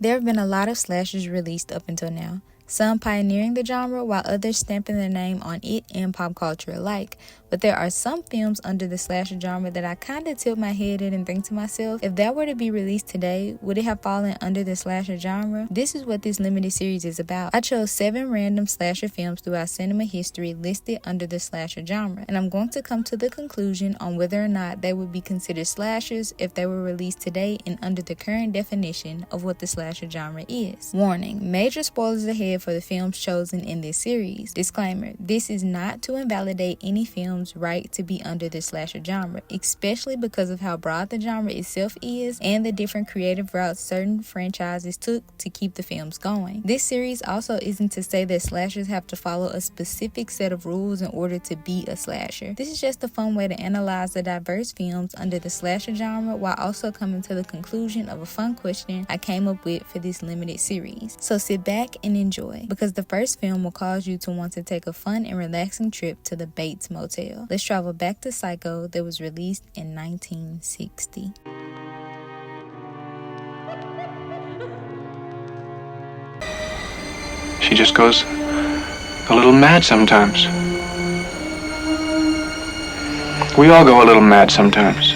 There have been a lot of slashers released up until now, some pioneering the genre while others stamping their name on it and pop culture alike. But there are some films under the slasher genre that I kinda tilt my head at and think to myself, if that were to be released today, would it have fallen under the slasher genre? This is what this limited series is about. I chose 7 random slasher films throughout cinema history listed under the slasher genre, and I'm going to come to the conclusion on whether or not they would be considered slashers if they were released today and under the current definition of what the slasher genre is. Warning, major spoilers ahead for the films chosen in this series. Disclaimer, this is not to invalidate any film's right to be under the slasher genre, especially because of how broad the genre itself is and the different creative routes certain franchises took to keep the films going. This series also isn't to say that slashers have to follow a specific set of rules in order to be a slasher. This is just a fun way to analyze the diverse films under the slasher genre while also coming to the conclusion of a fun question I came up with for this limited series. So sit back and enjoy, because the first film will cause you to want to take a fun and relaxing trip to the Bates Motel. Let's travel back to Psycho, that was released in 1960. She just goes a little mad sometimes. We all go a little mad sometimes.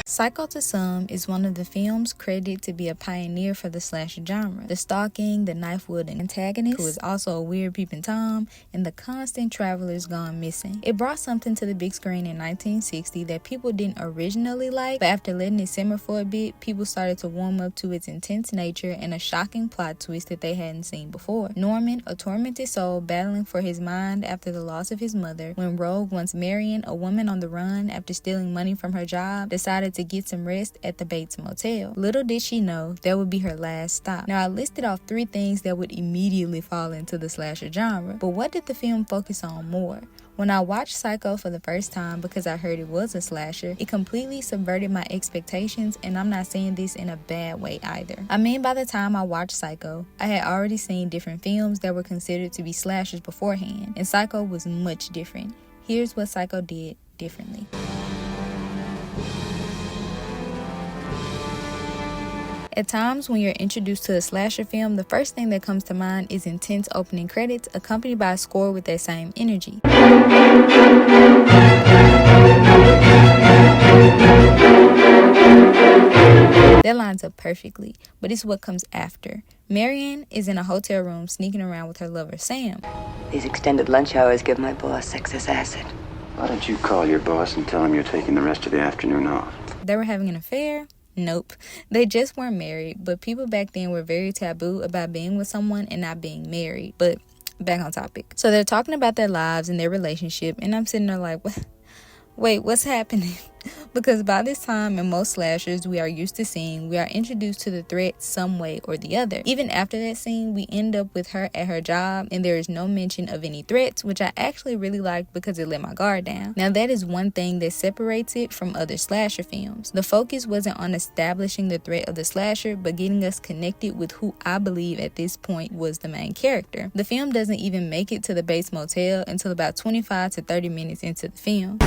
Psycho to some is one of the films credited to be a pioneer for the slasher genre. The stalking, the knife-wielding antagonist, who is also a weird peeping Tom, and the constant travelers gone missing. It brought something to the big screen in 1960 that people didn't originally like, but after letting it simmer for a bit, people started to warm up to its intense nature and a shocking plot twist that they hadn't seen before. Norman, a tormented soul battling for his mind after the loss of his mother, when Rogue, once Marion, a woman on the run after stealing money from her job, decided to get some rest at the Bates Motel. Little did she know that would be her last stop. Now, I listed off 3 things that would immediately fall into the slasher genre, but what did the film focus on more? When I watched Psycho for the first time because I heard it was a slasher, it completely subverted my expectations, and I'm not saying this in a bad way either. I mean, by the time I watched Psycho, I had already seen different films that were considered to be slashers beforehand, and Psycho was much different. Here's what Psycho did differently. At times, when you're introduced to a slasher film, the first thing that comes to mind is intense opening credits, accompanied by a score with that same energy. That lines up perfectly, but it's what comes after. Marion is in a hotel room sneaking around with her lover, Sam. These extended lunch hours give my boss excess acid. Why don't you call your boss and tell him you're taking the rest of the afternoon off? They were having an affair? Nope. They just weren't married, but people back then were very taboo about being with someone and not being married. But back on topic. So they're talking about their lives and their relationship, and I'm sitting there like, what? Wait, what's happening? Because by this time in most slashers we are used to seeing, we are introduced to the threat some way or the other. Even after that scene, we end up with her at her job and there is no mention of any threats, which I actually really liked because it let my guard down. Now that is one thing that separates it from other slasher films. The focus wasn't on establishing the threat of the slasher, but getting us connected with who I believe at this point was the main character. The film doesn't even make it to the Bates Motel until about 25 to 30 minutes into the film.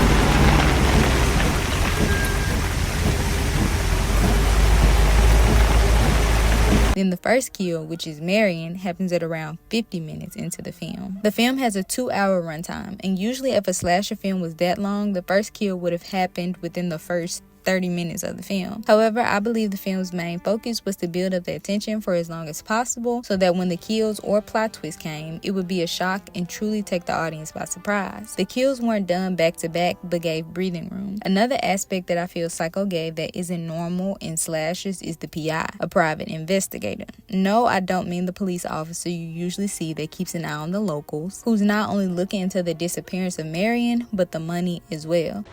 Then the first kill, which is Marion, happens at around 50 minutes into the film. The film has a 2-hour runtime, and usually if a slasher film was that long, the first kill would have happened within the first 30 minutes of the film. However, I believe the film's main focus was to build up the attention for as long as possible so that when the kills or plot twist came, it would be a shock and truly take the audience by surprise. The kills weren't done back to back but gave breathing room. Another aspect that I feel Psycho gave that isn't normal in slashers is the PI, a private investigator. No, I don't mean the police officer you usually see that keeps an eye on the locals, who's not only looking into the disappearance of Marion, but the money as well.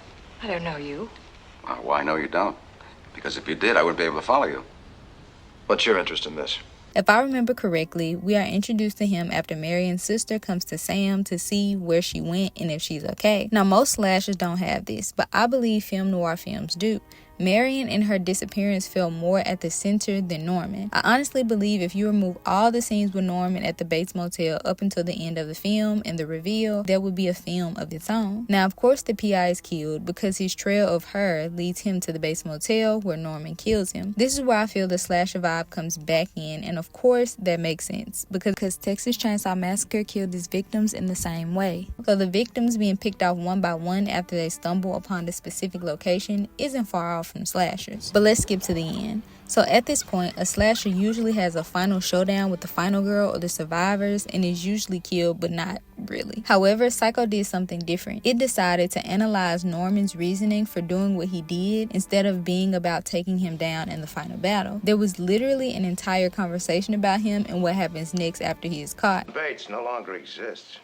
I don't know you. Why, no, you don't. Because if you did, I wouldn't be able to follow you. What's your interest in this? If I remember correctly, we are introduced to him after Marion's sister comes to Sam to see where she went and if she's okay. Now, most slashers don't have this, but I believe film noir films do. Marion and her disappearance fell more at the center than Norman. I honestly believe if you remove all the scenes with Norman at the Bates Motel up until the end of the film and the reveal, there would be a film of its own. Now, of course, the PI is killed because his trail of her leads him to the Bates Motel where Norman kills him. This is where I feel the slasher vibe comes back in, and of course, that makes sense because Texas Chainsaw Massacre killed his victims in the same way. So the victims being picked off one by one after they stumble upon the specific location isn't far off from slashers. But let's skip to the end. So at this point, a slasher usually has a final showdown with the final girl or the survivors and is usually killed, but not really. However, Psycho did something different. It decided to analyze Norman's reasoning for doing what he did instead of being about taking him down in the final battle. There was literally an entire conversation about him and what happens next after he is caught. Bates no longer exists.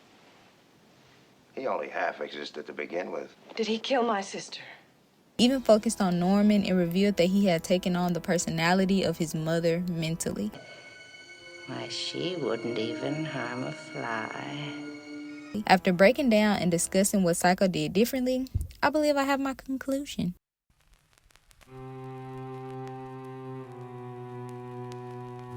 He only half existed to begin with. Did he kill my sister? Even focused on Norman and revealed that he had taken on the personality of his mother mentally. Why, she wouldn't even harm a fly. After breaking down and discussing what Psycho did differently, I believe I have my conclusion.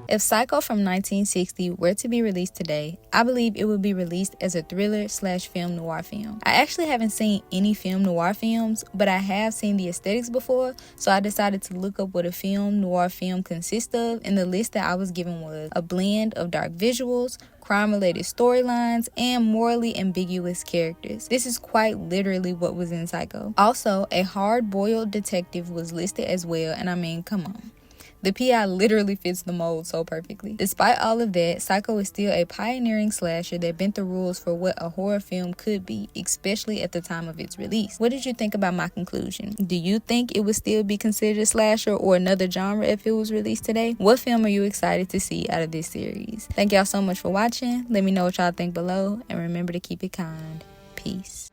If Psycho from 1960 were to be released today, I believe it would be released as a thriller/film noir film. I actually haven't seen any film noir films, but I have seen the aesthetics before, so I decided to look up what a film noir film consists of, and the list that I was given was a blend of dark visuals, crime-related storylines, and morally ambiguous characters. This is quite literally what was in Psycho. Also, a hard-boiled detective was listed as well, and I mean, come on. The PI literally fits the mold so perfectly. Despite all of that, Psycho is still a pioneering slasher that bent the rules for what a horror film could be, especially at the time of its release. What did you think about my conclusion? Do you think it would still be considered a slasher or another genre if it was released today? What film are you excited to see out of this series? Thank y'all so much for watching. Let me know what y'all think below, and remember to keep it kind. Peace.